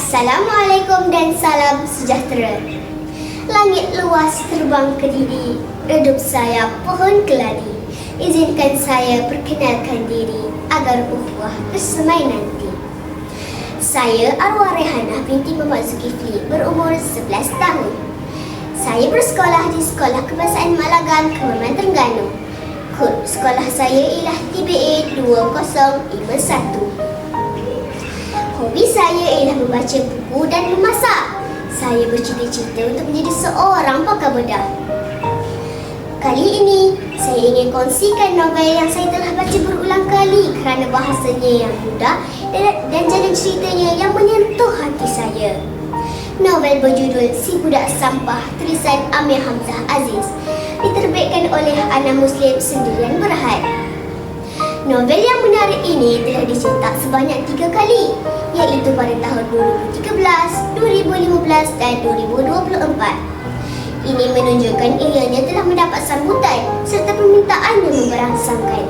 Assalamualaikum dan salam sejahtera. Langit luas terbang ke diri, redup sayap pohon keladi. Izinkan saya perkenalkan diri agar ukhuwah bersemai nanti. Saya arwah Rehanah binti Muhammad Zulkifli, berumur 11 tahun. Saya bersekolah di Sekolah Kebangsaan Malagan, Kemaman Terengganu. Kod sekolah saya ialah TBA 2051. Hobi saya ialah membaca buku dan memasak. Saya bercita-cita untuk menjadi seorang pakar bedah. Kali ini, saya ingin kongsikan novel yang saya telah baca berulang kali kerana bahasanya yang mudah dan jalan ceritanya yang menyentuh hati saya. Novel berjudul Si Budak Sampah, tulisan Amir Hamzah Aziz, diterbitkan oleh Ana Muslim Sendirian Berhad. Novel yang menarik ini telah dicetak sebanyak 3 kali, iaitu pada tahun 2013, 2015 dan 2024. Ini menunjukkan ianya telah mendapat sambutan serta permintaan yang memberangsangkan.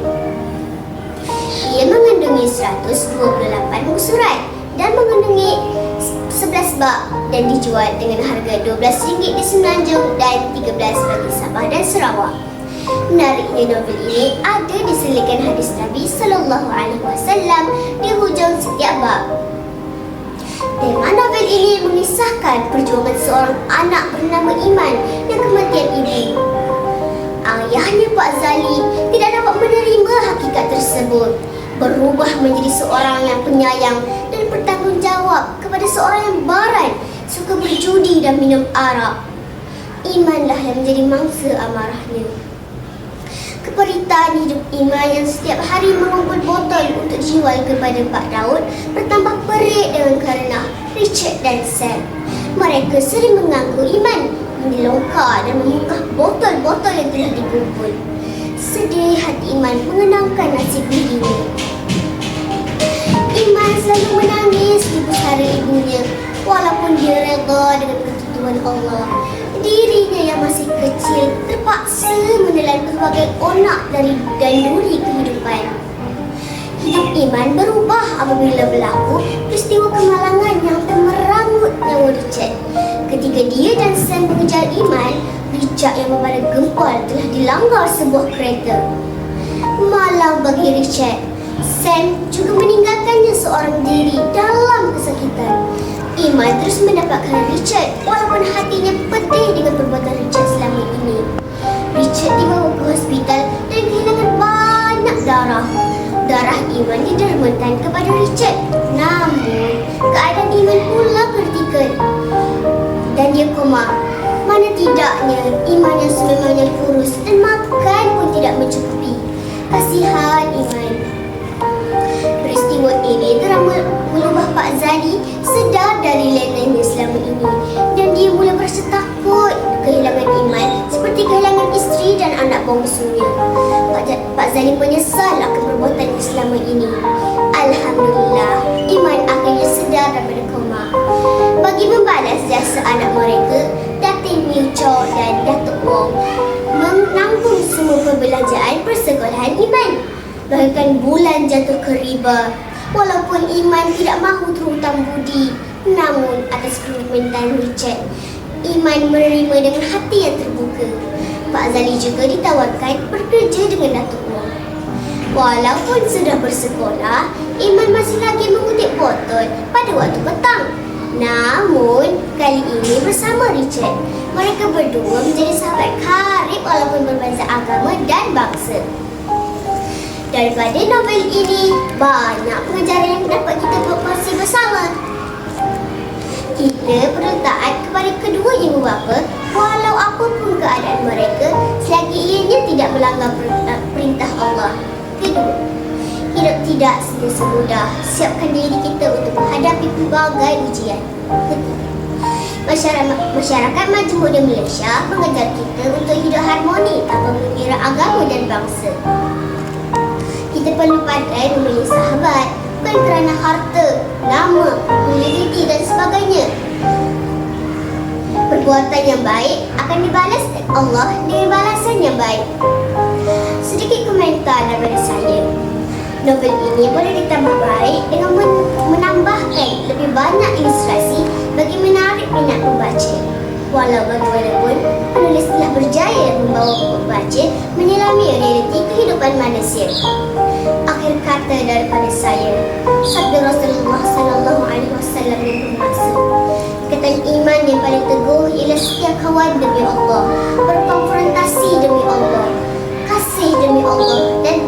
Ia mengandungi 128 muka surat dan mengandungi 11 bab dan dijual dengan harga RM12 di Semenanjung dan RM13 bagi Sabah dan Sarawak. Menariknya, novel ini ada diselipkan hadis Nabi SAW di hujung setiap bab. Tema novel ini mengisahkan perjuangan seorang anak bernama Iman dan kematian ibu. Ayahnya Pak Zali tidak dapat menerima hakikat tersebut, berubah menjadi seorang yang penyayang dan bertanggungjawab kepada seorang yang baran, suka berjudi dan minum arak. Imanlah yang menjadi mangsa amarahnya. Keperitaan hidup Iman yang setiap hari mengumpul botol untuk dijual kepada Pak Daud bertambah perit dengan kerana Richard dan Sam. Mereka sering mengganggu Iman, menyelongkar dan memukah botol-botol yang telah dikumpul. Sedih hati Iman mengenangkan nasib dirinya. Iman selalu menangis di pusara ibunya, walaupun dia reda dengan ketentuan Allah. Dirinya yang masih kecil terpaksa menelan berbagai onak dari ganduri kehidupan. Hidup Iman berubah apabila berlaku peristiwa kemalangan yang meranggut nyawa Richard. Ketika dia dan Sam mengejar Iman, Richard yang berbadan gempal telah dilanggar sebuah kereta. Malang bagi Richard, Sam juga meninggalkannya seorang diri dalam kesakitan. Iman terus mendapatkan Richard walaupun hatinya pedih dengan perbuatan Richard selama ini. Richard dibawa ke hospital dan kehilangan banyak darah. Darah Iman didermakan kepada Richard. Namun, keadaan Iman pula kritikal dan dia koma. Mana tidaknya, Iman yang sememangnya kurus dan makan pun tidak mencukupi. Kasihan Iman. Peristiwa ini telah mengubah Pak Zali sedar dari lenangnya selama ini dan dia mula berasa takut kehilangan Iman seperti kehilangan isteri dan anak bongsunya. Pak Zali menyesal akan perbuatannya selama ini. Alhamdulillah, Iman akhirnya sedar daripada koma. Bagi membalas jasa anak mereka, Datin Miuco dan Datuk Wong menanggung semua perbelanjaan persekolahan Iman. Bahkan bulan jatuh ke riba. Walaupun Iman tidak mahu terhutang budi, namun atas permintaan Richard, Iman menerima dengan hati yang terbuka. Pak Zali juga ditawarkan bekerja dengan Datuk Wong. Walaupun sudah bersekolah, Iman masih lagi mengutip botol pada waktu petang. Namun, kali ini bersama Richard, mereka berdua menjadi sahabat karib walaupun berbeza agama dan bangsa. Daripada novel ini, banyak pengajaran yang dapat kita berkongsi bersama. Kita perlu taat kepada kedua ibu bapa walau apapun keadaan mereka selagi ianya tidak melanggar perintah Allah. Kedua, hidup tidak sentiasa mudah. Siapkan diri kita untuk menghadapi pelbagai ujian. Ketiga, Masyarakat Majmuk di Malaysia mengajar kita untuk hidup harmoni tanpa mengira agama dan bangsa. Kita perlu pandai memilih sahabat, bukan kerana harta, nama, kualiti dan sebagainya. Perbuatan yang baik akan dibalas Allah dengan balasan yang baik. Sedikit komentar daripada saya. Novel ini boleh ditambah baik dengan menambahkan lebih banyak ilustrasi bagi menarik minat pembaca. Walau bagaimanapun, penulis telah berjaya membawa pembaca menyelami realiti kehidupan manusia. Akhir kata daripada saya, sabda Rasulullah sallallahu alaihi wasallam yang bermaksud, ikatan iman yang paling teguh ialah setia kawan demi Allah, berkonfrontasi demi Allah, kasih demi Allah dan